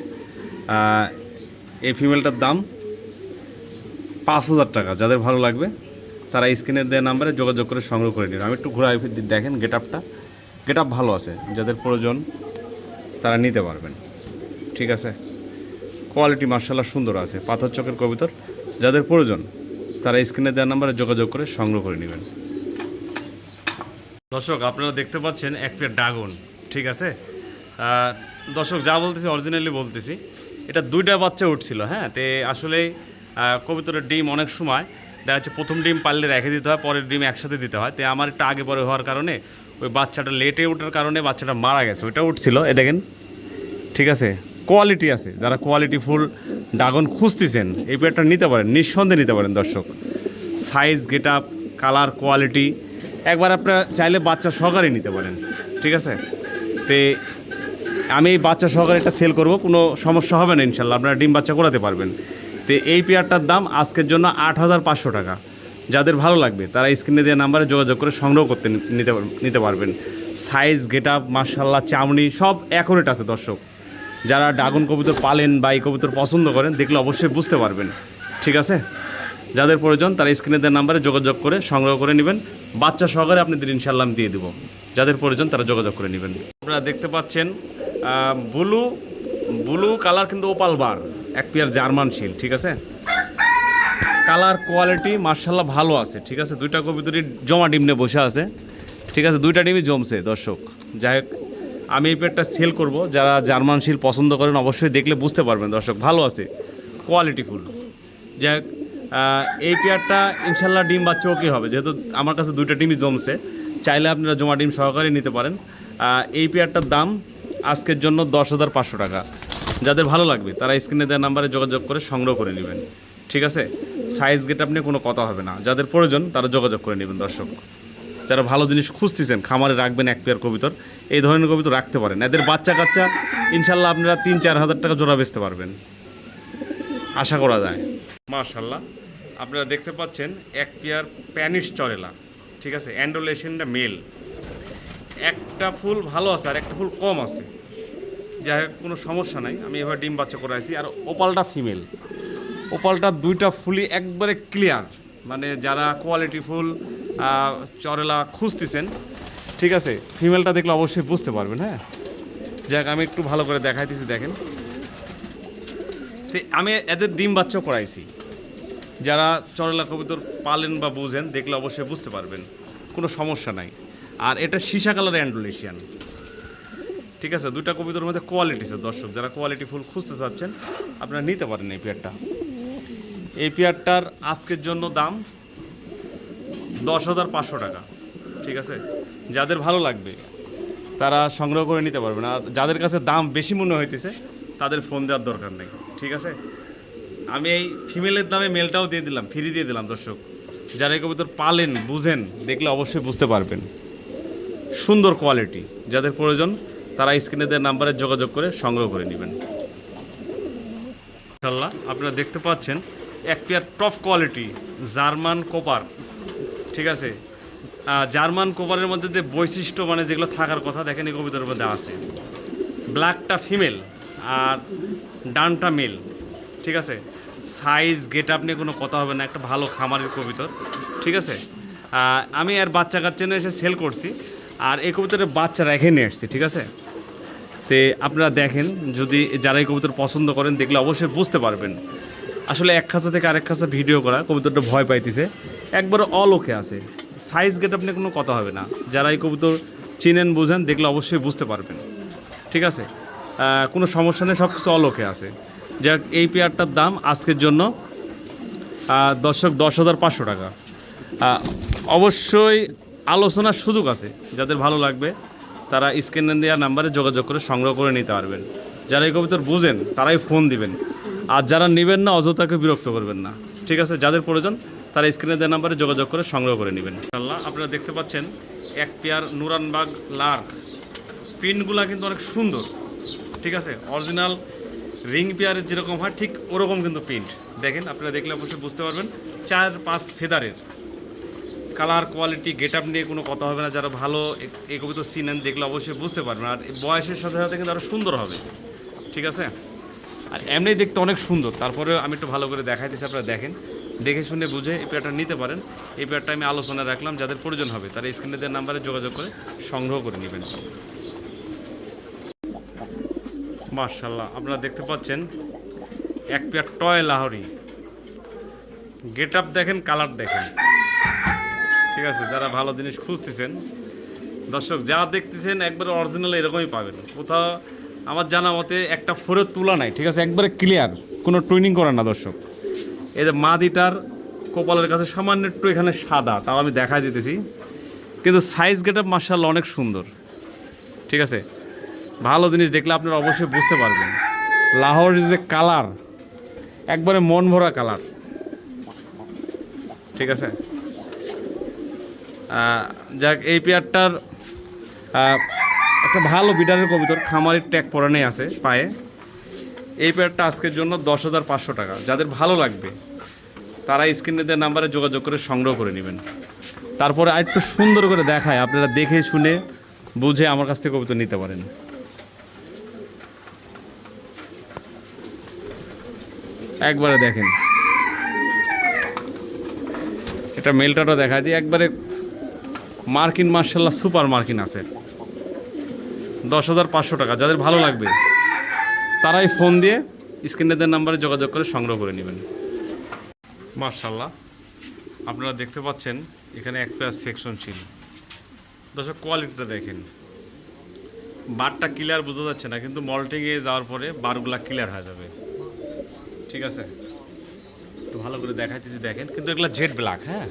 এই ফিমেলটার দাম 5,000 টাকা। যাদের ভালো লাগবে তারা স্ক্রিনে দেওয়া নাম্বারে যোগাযোগ করে সংগ্রহ করে নেবেন। আমি একটু ঘোরাই দেখেন, গেট আপ ভালো আছে। যাদের প্রয়োজন তারা নিতে পারবেন, ঠিক আছে। কোয়ালিটি মার্শাল্লাহ সুন্দর আছে, পাথর চোখের কবুতর। যাদের প্রয়োজন তারা স্ক্রিনে দেওয়া নাম্বারে যোগাযোগ করে সংগ্রহ করে নেবেন। দর্শক, আপনারা দেখতে পাচ্ছেন এক পেয়ার ড্রাগন, ঠিক আছে। দর্শক, যা বলতেছি অরিজিনালি বলতেছি, এটা 2টা বাচ্চা উঠছিল। হ্যাঁ, তে আসলে কবুতরের ডিম অনেক সময় দেখা যাচ্ছে প্রথম ডিম পারলে রেখে দিতে হয়, পরের ডিম একসাথে দিতে হয়। তো আমার একটু আগে পরে হওয়ার কারণে ওই বাচ্চাটা লেটে ওঠার কারণে বাচ্চাটা মারা গেছে। ওইটা উঠছিল, এ দেখেন, ঠিক আছে। কোয়ালিটি আছে, যারা কোয়ালিটিফুল ড্রাগন খুঁজতেছেন এই পেয়ারটা নিতে পারেন, নিঃসন্দেহে নিতে পারেন। দর্শক, size get up colour quality একবার আপনারা চাইলে বাচ্চা সহকারে নিতে পারেন, ঠিক আছে। তে আমি এই বাচ্চা সহকারে এটা সেল করব, কোনো সমস্যা হবে না ইনশাল্লাহ, আপনারা ডিম বাচ্চা করাতে পারবেন। তো এই পেয়ারটার দাম আজকের জন্য 8,500 টাকা। যাদের ভালো লাগবে তারা স্ক্রিনে দেওয়া নাম্বারে যোগাযোগ করে সংগ্রহ করতে নিতে পারবেন। সাইজ গেট আপ মাশাআল্লাহ, চামড়ি সব অ্যাকুরেট আছে। দর্শক, যারা ড্রাগন কবুতর পালেন বা এই কবুতর পছন্দ করেন দেখলে অবশ্যই বুঝতে পারবেন, ঠিক আছে। যাদের প্রয়োজন তারা স্ক্রিনে দেওয়া নাম্বারে যোগাযোগ করে সংগ্রহ করে নেবেন। বাচ্চা সহকারে আপনাদের ইনশাল্লাহ আমি দিয়ে দেবো। যাদের প্রয়োজন তারা যোগাযোগ করে নেবেন। আপনারা দেখতে পাচ্ছেন ব্লু কালার, কিন্তু ওপাল বার, এক পেয়ার জার্মান শিল, ঠিক আছে। কালার কোয়ালিটি মার্শাল্লাহ ভালো আছে, ঠিক আছে। 2টা কবুতরই জমা ডিম নিয়ে বসে আছে, ঠিক আছে। 2টা ডিমই জমছে। দর্শক, যাই হোক, আমি এই পেয়ারটা সেল করব। যারা জার্মান শিল পছন্দ করেন অবশ্যই দেখলে বুঝতে পারবেন। দর্শক, ভালো আছে, কোয়ালিটিফুল। যাই হোক, এই পেয়ারটা ইনশাল্লাহ ডিম বাচ্চা ওকে হবে, যেহেতু আমার কাছে 2টা ডিমই জমছে। চাইলে আপনারা জমা ডিম সহকারে নিতে পারেন। এই পেয়ারটার দাম আজকের জন্য 10,500 টাকা। যাদের ভালো লাগবে তারা স্ক্রিনে দেওয়া নাম্বারে যোগাযোগ করে সংগ্রহ করে নেবেন, ঠিক আছে। সাইজ গেট আপ নিয়ে কোনো কথা হবে না। যাদের প্রয়োজন তারা যোগাযোগ করে নেবেন। দর্শক, যারা ভালো জিনিস খুঁজতেছেন, খামারে রাখবেন এক পেয়ার কবুতর, এই ধরনের কবুতর রাখতে পারেন। এদের বাচ্চা কাচ্চা ইনশাল্লাহ আপনারা 3-4 হাজার টাকা জোড়া বেচতে পারবেন, আশা করা যায়। মাশাআল্লাহ, আপনারা দেখতে পাচ্ছেন এক পেয়ার স্প্যানিশ চরেলা, ঠিক আছে। অ্যান্ডোলেশনটা মেল, একটা ফুল ভালো আছে আর একটা ফুল কম আছে। যাই হোক, কোনো সমস্যা নাই, আমি এবার ডিম বাচ্চা করে আসি। আর ওপালটা ফিমেল, ওপালটা 2টা ফুলই একবারে ক্লিয়ার। মানে যারা কোয়ালিটিফুল চরেলা খুঁজতেছেন, ঠিক আছে, ফিমেলটা দেখলে অবশ্যই বুঝতে পারবেন। হ্যাঁ, যাক, আমি একটু ভালো করে দেখাইতেছি, দেখেন। আমি এদের ডিম বাচ্চা করাইছি। যারা চরেলা কবুতর পালেন বা বুঝেন দেখলে অবশ্যই বুঝতে পারবেন, কোনো সমস্যা নাই। আর এটা সীসা কালার অ্যান্ডোলেশিয়ান, ঠিক আছে। 2টা কবুতরের মধ্যে কোয়ালিটি আছে। দর্শক, যারা কোয়ালিটি ফুল খুঁজতে চাচ্ছেন আপনারা নিতে পারেন এই পেয়ারটা। এই পেয়ারটার আজকের জন্য দাম 10,500 টাকা, ঠিক আছে। যাদের ভালো লাগবে তারা সংগ্রহ করে নিতে পারবেন। আর যাদের কাছে দাম বেশি মনে হইতেছে তাদের ফোন দেওয়ার দরকার নেই, ঠিক আছে। আমি এই ফিমেলের দামে মেলটাও দিয়ে দিলাম, ফ্রি দিয়ে দিলাম। দর্শক, যারা এই কবুতর পালেন বুঝেন দেখলে অবশ্যই বুঝতে পারবেন, সুন্দর কোয়ালিটি। যাদের প্রয়োজন তারা স্ক্রিনে দেওয়ার নাম্বারে যোগাযোগ করে সংগ্রহ করে নেবেন। ইনশাআল্লাহ, আপনারা দেখতে পাচ্ছেন এক পেয়ার টপ কোয়ালিটি জার্মান কোপার, ঠিক আছে। জার্মান কোপারের মধ্যে যে বৈশিষ্ট্য, মানে যেগুলো থাকার কথা, দেখেন এই কবুতরের মধ্যে আছে। ব্ল্যাকটা ফিমেল আর ডানটা মেল, ঠিক আছে। সাইজ গেট আপ নিয়ে কোনো কথা হবে না, একটা ভালো খামারের কবুতর, ঠিক আছে। আমি আর বাচ্চা কাচ্চা নিয়ে এসে সেল করছি, আর এই কবুতরের বাচ্চা রেখে নিয়ে এসছি, ঠিক আছে। তো আপনারা দেখেন, যদি যারা এই কবুতর পছন্দ করেন দেখলে অবশ্যই বুঝতে পারবেন। আসলে এক খাঁচা থেকে আরেক খাঁচা ভিডিও করা, কবুতরটা ভয় পাইতেছে, একবার অলোকে আছে। সাইজ গেট আপ নিয়ে কোনো কথা হবে না। যারা এই কবুতর চিনেন বুঝেন দেখলে অবশ্যই বুঝতে পারবেন, ঠিক আছে। কোনো সমস্যা নেই, সব কিছু অলোকে আছে। যাক, এই পেয়ারটার দাম আজকের জন্য দর্শক 10,500 টাকা। অবশ্যই আলোচনার সুযোগ আছে। যাদের ভালো লাগবে তারা স্ক্রিনে দেওয়া নাম্বারে যোগাযোগ করে সংগ্রহ করে নিতে পারবেন। যারা এই কবুতর বুঝেন তারাই ফোন দিবেন, আর যারা নেবেন না অযথাকে বিরক্ত করবেন না। ঠিক আছে, যাদের প্রয়োজন তারা স্ক্রিনে দেওয়া নাম্বারে যোগাযোগ করে সংগ্রহ করে নেবেন। ইনশাআল্লাহ আপনারা দেখতে পাচ্ছেন এক পেয়ার নুরানবাগ লার্ক, পিনগুলা কিন্তু অনেক সুন্দর। ঠিক আছে, অরিজিনাল রিং পেয়ারের যেরকম হয় ঠিক ওরকম কিন্তু প্রিন্ট। দেখেন, আপনারা দেখলে অবশ্যই বুঝতে পারবেন। 4-5 ফেদারের কালার কোয়ালিটি গেট আপ নিয়ে কোনো কথা হবে না। যারা ভালো এই কবুতর চিনেন দেখলে অবশ্যই বুঝতে পারবেন, আর বয়সের সাথে সাথে কিন্তু আরও সুন্দর হবে। ঠিক আছে, আর এমনি দেখতে অনেক সুন্দর। তারপরে আমি একটু ভালো করে দেখাইতেছি, আপনারা দেখেন, দেখে শুনে বুঝে এই পেয়ারটা নিতে পারেন। এই পেয়ারটা আমি আলোচনা রাখলাম, যাদের প্রয়োজন হবে তারা স্ক্রিনে দেওয়ার নাম্বারে যোগাযোগ করে সংগ্রহ করে নেবেন। মাশাআল্লাহ আপনারা দেখতে পাচ্ছেন এক pair toy Lahori, get up দেখেন, কালার দেখেন। ঠিক আছে, যারা ভালো জিনিস খুঁজতেছেন দর্শক, যা দেখতেছেন একবারে অরিজিনাল এরকমই পাবেন। কোথাও আমার জানা মতে একটা ফোরের তুলা নাই। ঠিক আছে, একবারে ক্লিয়ার, কোনো টুইনিং করে না দর্শক। এই যে মাদিটার কপালের কাছে সামান্য একটু এখানে সাদা, তাও আমি দেখাই দিতেছি, কিন্তু সাইজ গেট আপ মাশাআল্লাহ অনেক সুন্দর। ঠিক আছে, ভালো জিনিস দেখলে আপনারা অবশ্যই বুঝতে পারবেন। লাহোরের যে কালার, একবারে মন ভরা কালার। ঠিক আছে, যাক এই পেয়ারটার একটা ভালো বিডারের কবুতর, খামারের ট্যাগ পরানোই আছে পায়ে। এই পেয়ারটা আজকের জন্য 10,500 টাকা। যাদের ভালো লাগবে তারা স্ক্রিনে দেওয়া নাম্বারে যোগাযোগ করে সংগ্রহ করে নেবেন। তারপরে আরেকটু সুন্দর করে দেখায়, আপনারা দেখে শুনে বুঝে আমার কাছ থেকে কবুতর নিতে পারেন। একবারে দেখেন, এটা মেলটাটা দেখা দিই, একবারে মার্কিন মার্শাল্লাহ সুপার মার্কিন আছে। 10,500 টাকা। যাদের ভালো লাগবে তারাই ফোন দিয়ে স্ক্রিনে দেওয়ার নাম্বারে যোগাযোগ করে সংগ্রহ করে নেবেন। মার্শাল্লাহ আপনারা দেখতে পাচ্ছেন এখানে এক পেয়ার সেকশন ছিল। দর্শক কোয়ালিটিটা দেখেন, বারটা ক্লিয়ার বোঝা যাচ্ছে না, কিন্তু মল্টিংয়ে যাওয়ার পরে বারগুলা ক্লিয়ার হয়ে যাবে। ঠিক আছে, তো ভালো করে দেখাইতেছি দেখেন, কিন্তু এগুলো জেড ব্ল্যাক। হ্যাঁ,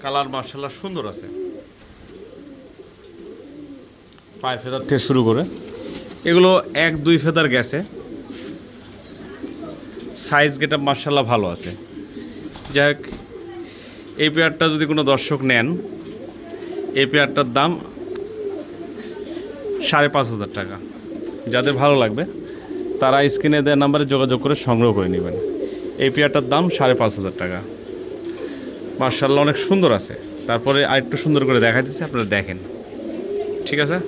কালার মার্শাল্লাহ সুন্দর আছে। পায়ের ফেদার থেকে শুরু করে এগুলো 1-2 ফেদার গেছে। সাইজ গেট আপ মার্শাল্লাহ ভালো আছে। যাক, এই পেয়ারটা যদি কোনো দর্শক নেন, এই পেয়ারটার দাম 5,500 টাকা। যাদের ভালো লাগবে তারা স্ক্রিনে দেওয়া নাম্বারে যোগাযোগ করে সংগ্রহ করে নেবেন। এই পেয়ারটার দাম 5,500 টাকা। মার্শাল্লাহ অনেক সুন্দর আছে। তারপরে আরেকটু সুন্দর করে দেখা দিচ্ছে, আপনারা দেখেন। ঠিক আছে,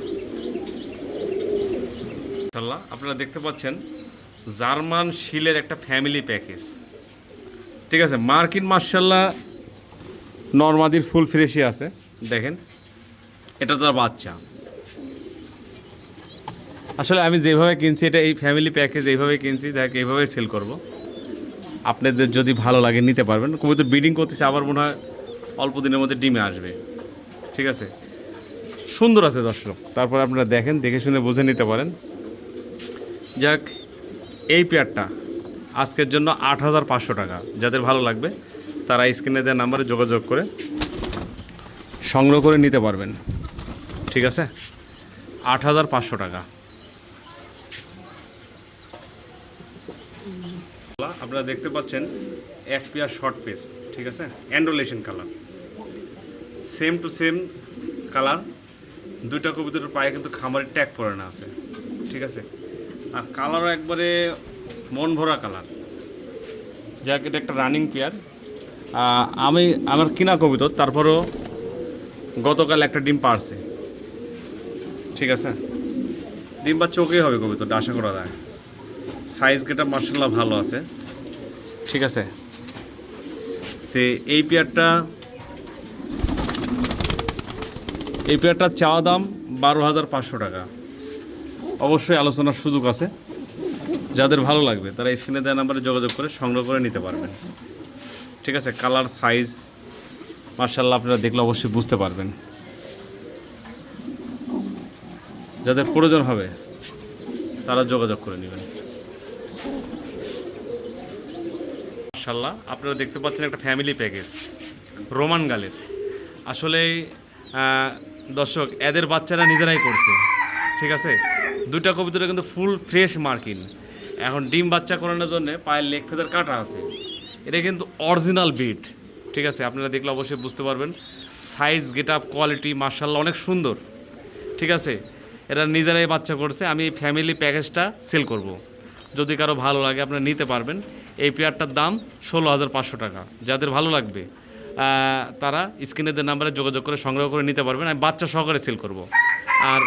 মাশাআল্লাহ আপনারা দেখতে পাচ্ছেন জার্মান শিলের একটা ফ্যামিলি প্যাকেজ। ঠিক আছে, মার্কিন মার্শাল্লাহ নরমাদির ফুল ফ্রেশই আছে। দেখেন, এটা তার বাচ্চা। আসলে আমি যেভাবে কিনছি, এটা এই ফ্যামিলি প্যাকেজ এইভাবে কিনছি, দেখ এইভাবে সেল করব। আপনাদের যদি ভালো লাগে নিতে পারবেন। কবুতর ব্রিডিং করতেছে, আবার মনে হয় অল্প দিনের মধ্যে ডিমে আসবে। ঠিক আছে, সুন্দর আছে দর্শক। তারপর আপনারা দেখেন, দেখে শুনে বুঝে নিতে পারেন। যাক, এই পেয়ারটা আজকের জন্য 8,500 টাকা। যাদের ভালো লাগবে তারা স্ক্রিনে দেওয়া নাম্বারে যোগাযোগ করে সংগ্রহ করে নিতে পারবেন। ঠিক আছে, 8,500 টাকা। আপনারা দেখতে পাচ্ছেন এক পেয়ার শর্ট পেস। ঠিক আছে, Andalusian colour, same to same colour. দুইটা কবুতরের পায়ে কিন্তু খামারের ট্যাগ পরানো আছে। ঠিক আছে, আর কালারও একবারে মন ভরা কালার। যাক, এটা একটা রানিং পেয়ার। আমার কিনা কবুতর, তারপরও গতকাল একটা ডিম পারছে। ঠিক আছে, ডিম বা চোখেই হবে কবুতরটা, আশা করা যায়। সাইজ গেটা মার্শাল্লাহ ভালো আছে। ঠিক আছে, তো এই পেয়ারটার চাওয়া দাম 12,500 টাকা। অবশ্যই আলোচনার সুযোগ আছে। যাদের ভালো লাগবে তারা স্ক্রিনে দেওয়া নাম্বারে যোগাযোগ করে সংগ্রহ করে নিতে পারবেন। ঠিক আছে, কালার সাইজ মার্শাল্লাহ আপনারা দেখলে অবশ্যই বুঝতে পারবেন। যাদের প্রয়োজন হবে তারা যোগাযোগ করে নেবেন। মাশাআল্লাহ আপনারা দেখতে পাচ্ছেন একটা ফ্যামিলি প্যাকেজ রোমান গালের। আসলে দর্শক, এদের বাচ্চারা নিজেরাই করছে। ঠিক আছে, দুইটা কবুতরে কিন্তু ফুল ফ্রেশ মার্কিন। এখন ডিম বাচ্চা করানোর জন্য পায়ের লেগ ফেদার কাটা আছে। এটা কিন্তু অরিজিনাল বিট, ঠিক আছে? আপনারা দেখলে অবশ্যই বুঝতে পারবেন। সাইজ, গেট আপ, কোয়ালিটি মাশাআল্লাহ অনেক সুন্দর, ঠিক আছে? এরা নিজেরাই বাচ্চা করছে। আমি ফ্যামিলি প্যাকেজটা সেল করব, যদি কারো ভালো লাগে আপনারা নিতে পারবেন। এই পেয়ারটার দাম 16,500 টাকা। যাদের ভালো লাগবে তারা স্ক্রিনের নাম্বারে যোগাযোগ করে সংগ্রহ করে নিতে পারবেন। আমি বাচ্চা সহকারে সেল করব। আর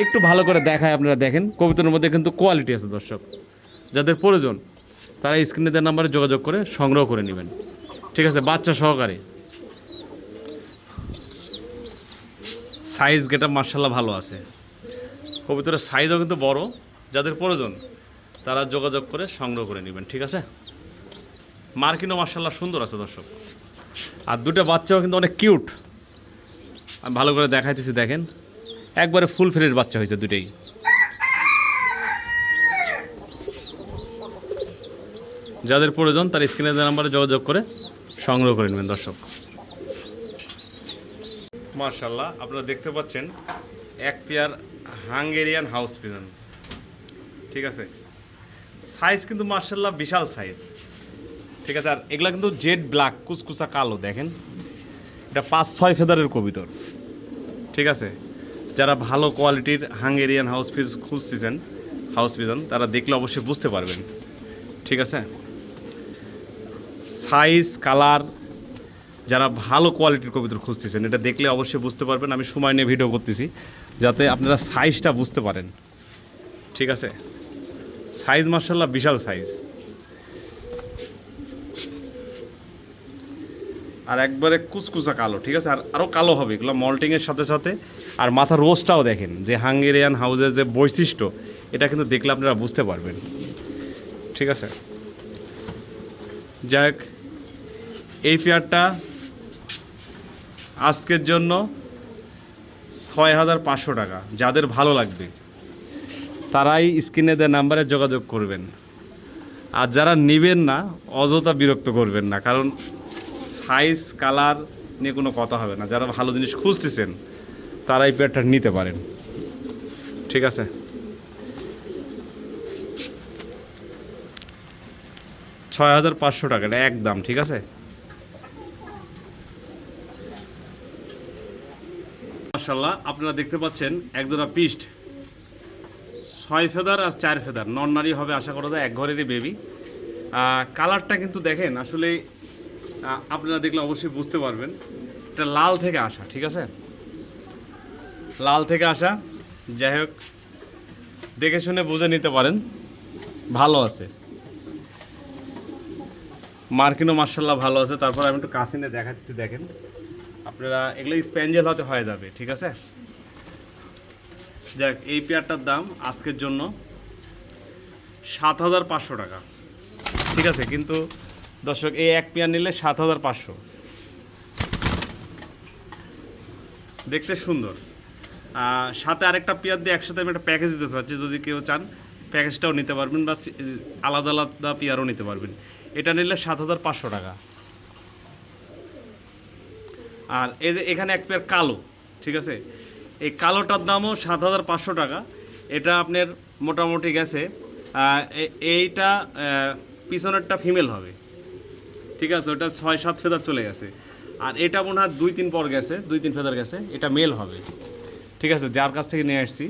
একটু ভালো করে দেখায়, আপনারা দেখেন কবুতরের মধ্যে কিন্তু কোয়ালিটি আছে দর্শক। যাদের প্রয়োজন তারা স্ক্রিনের নাম্বারে যোগাযোগ করে সংগ্রহ করে নেবেন, ঠিক আছে? বাচ্চা সহকারে। সাইজ গেটআপ মাশাআল্লাহ ভালো আছে। কবুতরের সাইজও কিন্তু বড়। যাদের প্রয়োজন তারা যোগাযোগ করে সংগ্রহ করে নেবেন, ঠিক আছে? মার্কিনও মাশাআল্লাহ সুন্দর আছে দর্শক। আর দুটো বাচ্চাও কিন্তু অনেক কিউট। আমি ভালো করে দেখাইতেছি, দেখেন একবারে ফুল ফ্রেশ বাচ্চা হয়েছে দুটেই। যাদের প্রয়োজন তার স্ক্রিনের নাম্বারে যোগাযোগ করে সংগ্রহ করে নেবেন দর্শক। মাশাআল্লাহ আপনারা দেখতে পাচ্ছেন এক পেয়ার হাঙ্গেরিয়ান হাউস পিজন, ঠিক আছে? সাইজ কিন্তু মাশাআল্লাহ বিশাল সাইজ, ঠিক আছে? আর এগুলা কিন্তু জেড ব্ল্যাক, কুচকুচা কালো। দেখেন এটা 5-6 ফেদারের কবুতর, ঠিক আছে? যারা ভালো কোয়ালিটির হাঙ্গেরিয়ান হাউস পিস খুঁজতেছেন, হাউস পিজন, তারা দেখলে অবশ্যই বুঝতে পারবেন, ঠিক আছে? সাইজ, কালার, যারা ভালো কোয়ালিটির কবুতর খুঁজতেছেন এটা দেখলে অবশ্যই বুঝতে পারবেন। আমি সময় নিয়ে ভিডিও করতেছি যাতে আপনারা সাইজটা বুঝতে পারেন, ঠিক আছে? সাইজ মাশাআল্লাহ বিশাল সাইজ। আর একবারে কুচকুচা কালো, ঠিক আছে? আর আরও কালো হবে এগুলো মল্টিংয়ের সাথে সাথে। আর মাথার রোজটাও দেখেন, যে হাঙ্গেরিয়ান হাউসের যে বৈশিষ্ট্য এটা কিন্তু দেখলে আপনারা বুঝতে পারবেন, ঠিক আছে? যাক, এই পেয়ারটা আজকের জন্য 6,500 টাকা। যাদের ভালো লাগবে তারাই স্ক্রিনে দেওয়া নাম্বারে যোগাযোগ করবেন। আর যারা নেবেন না অযথা বিরক্ত করবেন না, কারণ সাইজ কালার নিয়ে কোনো কথা হবে না। যারা ভালো জিনিস খুঁজতেছেন তারা এই পেয়ারটা নিতে পারেন, ঠিক আছে? $6,500 টাকা এটা একদম, ঠিক আছে? মাশাআল্লাহ আপনারা দেখতে পাচ্ছেন একজোড়া পিস্ট 6 ফেদার আর 4 ফেদার নন নারী হবে আশা করা যায়, এক ঘরেরই বেবি। কালারটা কিন্তু দেখেন আসলে আপনারা দেখলে অবশ্যই বুঝতে পারবেন। এটা লাল থেকে আসা, ঠিক আছে? লাল থেকে আসা। যাই হোক, দেখে শুনে বুঝে নিতে পারেন, ভালো আছে। মার্কিনও মাশাআল্লাহ ভালো আছে। তারপর আমি একটু কাছে নিয়ে দেখাচ্ছি, দেখেন আপনারা এগুলো স্প্যাঞ্জেল হতে হয়ে যাবে, ঠিক আছে? যাক, এই পেয়ারটার দাম আজকের জন্য 7,500 টাকা, ঠিক আছে? কিন্তু দর্শক এই এক পেয়ার নিলে 7,500। দেখতে সুন্দর। সাথে আরেকটা পেয়ার দিয়ে একসাথে আমি একটা প্যাকেজ দিতে চাচ্ছি, যদি কেউ চান প্যাকেজটাও নিতে পারবেন বা আলাদা আলাদা পেয়ারও নিতে পারবেন। এটা নিলে 7,500 টাকা। আর এই যে এখানে এক পেয়ার কালো, ঠিক আছে? এই কালোটার দামও 7,500 টাকা। এটা আপনার মোটামুটি গেছে, এইটা পিছনেরটা ফিমেল হবে, ঠিক আছে? ওটা 6-7 ফেদার চলে গেছে। আর এটা মনে হয় 2-3 পর গেছে, 2-3 ফেদার গেছে। এটা মেল হবে, ঠিক আছে? যার কাছ থেকে নিয়ে আসছি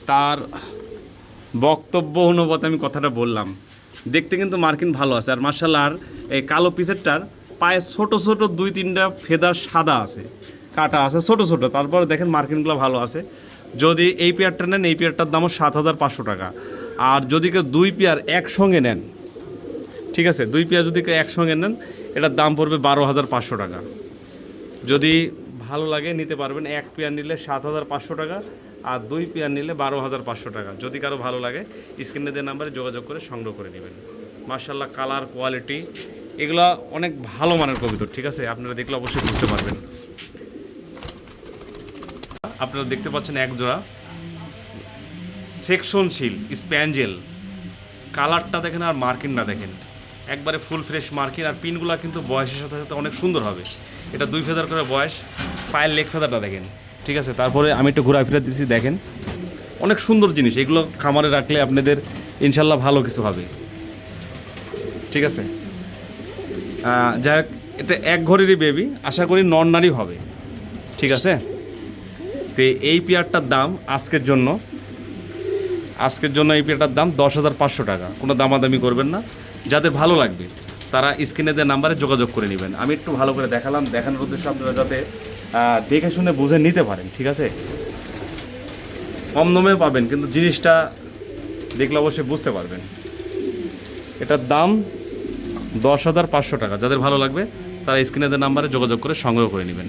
তার বক্তব্য অনুপাতে আমি কথাটা বললাম। দেখতে কিন্তু মার্কিন ভালো আছে। আর মাশাআল্লাহ, আর এই কালো পিসেরটার পায়ে ছোটো ছোটো 2-3টা ফেদার সাদা আছে, কাটা আছে ছোটো ছোটো। তারপরে দেখেন মার্কিনগুলো ভালো আছে। যদি এই পেয়ারটা নেন, এই পেয়ারটার দামও 7,500 টাকা। আর যদি কেউ 2 পেয়ার একসঙ্গে নেন, ঠিক আছে? 2 পেয়ার যদি কেউ একসঙ্গে নেন, এটার দাম পড়বে 12,500 টাকা। যদি ভালো লাগে নিতে পারবেন। এক পেয়ার নিলে 7,500 টাকা, আর 2 পেয়ার নিলে 12,500 টাকা। যদি কারো ভালো লাগে স্ক্রিনে দেওয়া নাম্বারে যোগাযোগ করে সংগ্রহ করে নেবেন। মাশাআল্লাহ, কালার, কোয়ালিটি এগুলো অনেক ভালো মানের কবুতর, ঠিক আছে? আপনারা দেখলে অবশ্যই বুঝতে পারবেন। আপনারা দেখতে পাচ্ছেন এক জোড়া সেকশনশীল স্প্যাঞ্জেল। কালারটা দেখেন আর মার্কিনটা দেখেন, একবারে ফুল ফ্রেশ মার্কিন। আর পিনগুলো কিন্তু বয়সের সাথে সাথে অনেক সুন্দর হবে। এটা 2 ফেদার করে বয়স। পায়ের লেগ ফেদারটা দেখেন, ঠিক আছে? তারপরে আমি একটু ঘোরা ফিরে দিচ্ছি, দেখেন অনেক সুন্দর জিনিস, এগুলো খামারে রাখলে আপনাদের ইনশাল্লাহ ভালো কিছু হবে। ঠিক আছে, যাই হোক, এটা এক ঘরেরই বেবি, আশা করি নর নারী হবে। ঠিক আছে, তো এই পেয়ারটার দাম আজকের জন্য এই পেয়ারটার দাম 10,500 টাকা। কোনো দামাদামি করবেন না, যাদের ভালো লাগবে তারা স্ক্রিনে দেওয়া নাম্বারে যোগাযোগ করে নেবেন। আমি একটু ভালো করে দেখালাম, দেখানোর উদ্দেশ্য আপনারা যাতে দেখে শুনে বুঝে নিতে পারেন। ঠিক আছে, কম দামে পাবেন, কিন্তু জিনিসটা দেখলে অবশ্যই বুঝতে পারবেন। এটার দাম 10,500 টাকা। যাদের ভালো লাগবে তারা স্ক্রিনে দেওয়া নাম্বারে যোগাযোগ করে সংগ্রহ করে নেবেন।